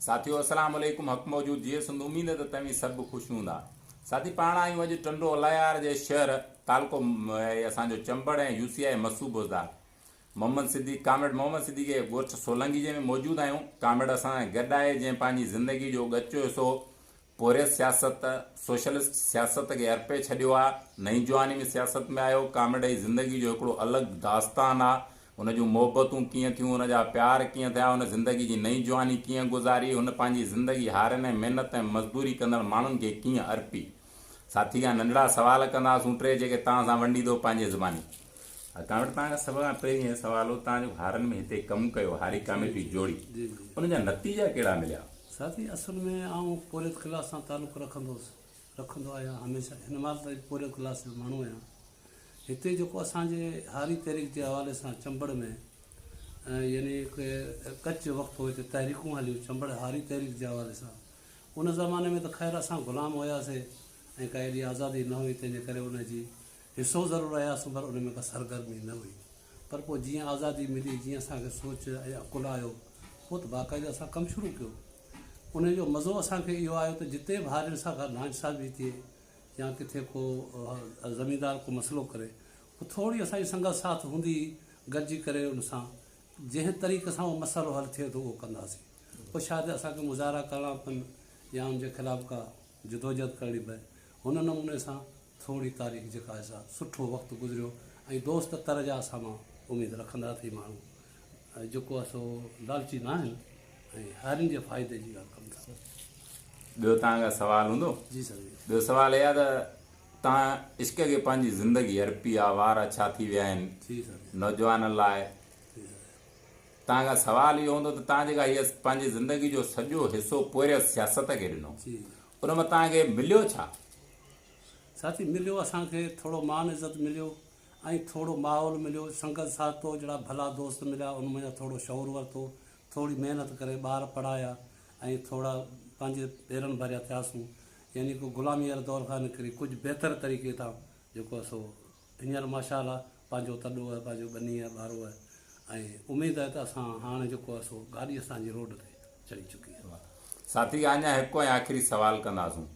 साथियों अस्सलाम वालेकुम। हक़ मौजूद जी संद उम्मीद है तव्हीं सब खुश हूंदा। साथी पाण आयूं अॼु टंडो अलायार जे शहर तालको असांजो चंबड़ ऐं यूसीआई मसूबोज़दार मोहम्मद सिद्दीक़ कामेड़ मोहम्मद सिद्दीक़ जे ॻोठ सोलंगी जे में मौजूद आहियूं। कामेड़ असां गॾु आहे जंहिं पंहिंजी ज़िंदगी जो ॻचो हिसो पोरे सियासत सोशलिस्ट सियासत खे अर्पे छॾियो आहे। नई जवानी में सियासत में आयो। कामेड़ जी ज़िंदगी जो हिकिड़ो अलॻि दास्तान आहे। हुन जूं मोहबतूं कीअं थियूं, हुनजा प्यार कीअं थिया, हुन ज़िंदगी जी नई जवानी कीअं गुज़ारी, हुन पंहिंजी ज़िंदगी हारनि ऐं महिनत ऐं मज़दूरी कंदड़ माण्हुनि खे कीअं अर्पी। साथी खां नंढड़ा सवाल कंदासीं टे जेके तव्हां सां वंडीदो पंहिंजे ज़ुबानी। कामेड़ तव्हांखां सभ खां पहिरीं सवाल हो, तव्हांजो हारनि में हिते कमु कयो हारी कामेड़ी जोड़ी, उनजा नतीजा कहिड़ा मिलिया? साथी असल में आऊं पोरियत क्लास सां तालुक़ु रखंदो आहियां हमेशह। हिन महिल ताईं पोरियत क्लास जो माण्हू आहियां। हिते जेको असांजे हारी तहरीक जे हवाले सां चंबड़ में यानी कि कच्छ वक़्तु हो, हिते तहरीकूं हलियूं चंबड़ हारी तहरीक जे हवाले सां। उन ज़माने में त ख़ैर असां ग़ुलाम हुयासीं ऐं का एॾी आज़ादी न हुई, तंहिंजे करे उनजी हिसो ज़रूरु रहियासीं, पर उन में का सरगर्मी न हुई। पर पोइ जीअं आज़ादी मिली, जीअं असांखे सोच ऐं अकुल आयो, पोइ त बाक़ाइदा असां कमु शुरू कयो। उन जो मज़ो असांखे इहो आयो त जिते बि भाइरनि सां का नाइंसाफ़ी थिए या किथे को ज़मींदार को मसइलो करे, थोरी असांजी संगत साथ हूंदी, गॾिजी करे उन सां जंहिं तरीक़े सां उहो मसइलो हल थिए थो उहो कंदासीं। पोइ शायदि असांखे मुज़ाहरा करणा पवनि या उनजे ख़िलाफ़ु का जदोजहद करणी पए। हुन नमूने सां थोरी तारीख़ जेका आहे सा सुठो वक़्तु गुज़रियो ऐं दोस्त तर जा असां मां उमेदु रखंदा थी माण्हू जेको आहे सो लालची न आहिनि ऐं हारियुनि जे फ़ाइदे जी ॻाल्हि कनि था। ॿियो तव्हांखां सवाल हूंदो? जी सर। ॿियो सवाल इहा त तव्हां इश्क खे पंहिंजी ज़िंदगी अर्पी आहे, वार छा थी विया आहिनि जी सर। नौजवान लाइ। तव्हांखां सवाल इहो हूंदो त तव्हां जेका हीअ पंहिंजी ज़िंदगी जो सॼो हिसो पोइ सियासत खे ॾिनो, उन में तव्हांखे मिलियो छा? साथी मिलियो असांखे थोरो मान इज़त मिलियो ऐं थोरो माहौल मिलियो, संगत साथो जहिड़ा भला दोस्त मिलिया, उनमें थोरो शौर वरितो, थोरी महिनत करे ॿार पढ़ाया ऐं थोरा पंहिंजे पेरनि भरिया थियासीं। यानी कि ग़ुलामी वारे दौर खां निकिरी कुझु बहितर तरीक़े सां जेको आहे सो हींअर माशाअल्लाह पंहिंजो तॾो आहे, पंहिंजो बनी आहे, ॿारो आहे ऐं उमेदु आहे त असां हाणे जेको आहे सो गाॾी असांजी रोड ते चढ़ी चुकी आहे। साथी अञा हिकु ऐं आख़िरी सवाल कंदासीं।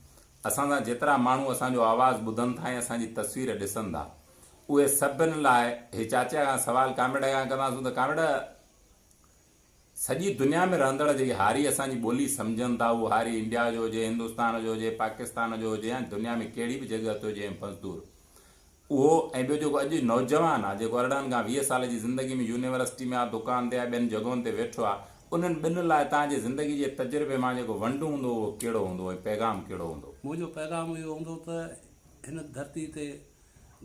असां सां जेतिरा माण्हू असांजो आवाज़ु ॿुधनि था ऐं असांजी तस्वीर ॾिसनि था, उहे सभिनि लाइ हे चाचा खां सवाल कामेड़ खां कंदासीं त कामेड़ सॼी दुनिया में रहंदड़ जेकी हारी असांजी ॿोली सम्झनि था, उहो हारी इंडिया जो हुजे, हिंदुस्तान जो हुजे, पाकिस्तान जो हुजे या दुनिया में कहिड़ी बि जॻह ते हुजे मज़दूर, उहो ऐं ॿियो जेको अॼु नौजवान आहे जेको 18 खां 20 साल जी ज़िंदगी में यूनिवर्सिटी में आहे, दुकान ते आहे, ॿियनि जॻहियुनि ते वेठो आहे, उन्हनि ॿिनि लाइ तव्हांजे ज़िंदगी जे तजुर्बे मां जेको वंडु हूंदो उहो कहिड़ो हूंदो ऐं पैगाम कहिड़ो हूंदो? मुंहिंजो पैगाम इहो हूंदो त हिन धरती ते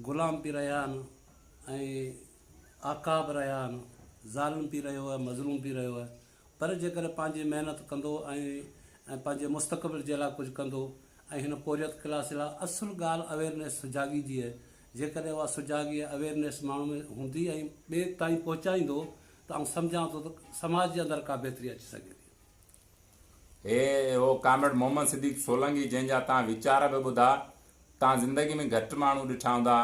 ग़ुलाम बि रहिया आहिनि ऐं आका बि रहिया आहिनि, ज़ालिम बि रहियो आहे, मज़लूम बि रहियो आहे, पर जेकर पंहिंजी महिनत कंदो ऐं पंहिंजे मुस्तक़बिल जे लाइ कुझु कंदो ऐं हिन पोरियत क्लास लाइ असुलु ॻाल्हि अवेयरनेस सुजाॻी जी आहे। जेकॾहिं उहा सुजाॻी अवेयरनेस माण्हू में हूंदी ऐं ॿिए ताईं पहुचाईंदो त आउं सम्झां थो त समाज जे अंदरि का बहितरी अची सघे थी। हे हो कामेड़ मोहम्मद सिद्दीक़ सोलंगी जंहिंजा तव्हां वीचार बि ॿुधा। तव्हां ज़िंदगी में घटि माण्हू ॾिठा हूंदा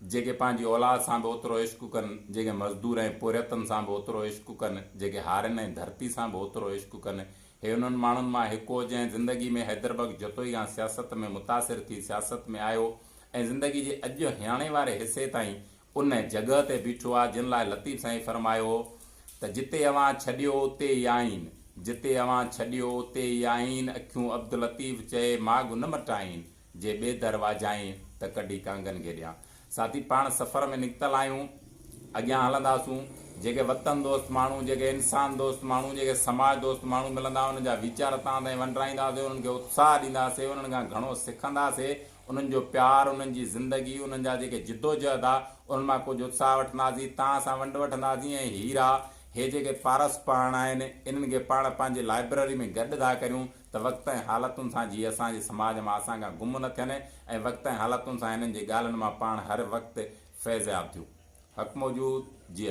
जेके पंहिंजी औलाद सां बि ओतिरो इश्क़ कनि, जेके मज़दूर ऐं पोरियतनि सां बि ओतिरो इश्क़ कनि, जेके हारनि ऐं धरती सां बि ओतिरो इश्क़ कनि। हे उन्हनि माण्हुनि मां हिकु हो जंहिं ज़िंदगी में हैदरबग जतोई खां सियासत में मुतासिर थी सियासत में आयो ऐं ज़िंदगी जे अॼु हाणे वारे हिसे ताईं उन जॻह ते बीठो आहे जिन लाइ लतीफ़ साईं फरमायो त जिते अवां छॾियो उते ई आहिनि, जिते अवां छॾियो उते ई आहिनि, अखियूं अब्दुल लतीफ़ चए माॻु न मटाइनि, जे ॿिए दरवाजाइनि त कढी कांगन खे ॾियां। साथी पाण सफ़र में निकितल आहियूं, अॻियां हलंदासूं। जेके वतन दोस्त माण्हू, जेके इंसान दोस्त माण्हू, जेके समाज दोस्त माण्हू मिलंदा, उन्हनि जा वीचार तव्हां ताईं वंडराईंदासीं, उन्हनि खे उत्साह ॾींदासीं, उन्हनि खां घणो सिखंदासीं, उन्हनि जो प्यार, उन्हनि जी ज़िंदगी, उन्हनि जा जेके जिदोजहद आहे उन्हनि मां कुझु उत्साह वठंदासीं, तव्हां सां वंड वठंदासीं। ऐं हीरा हे जेके पारस पाण आहिनि इन्हनि खे पाण पंहिंजे लाइब्रेरी में गॾु था करियूं त वक़्त ऐं हालतुनि सां जीअं असांजे समाज मां असांखां गुम न थियनि ऐं वक़्त ऐं हालतुनि सां हिननि जी ॻाल्हियुनि मां पाण हर वक़्तु फैज़याब थियूं। हक़ मौजूद जी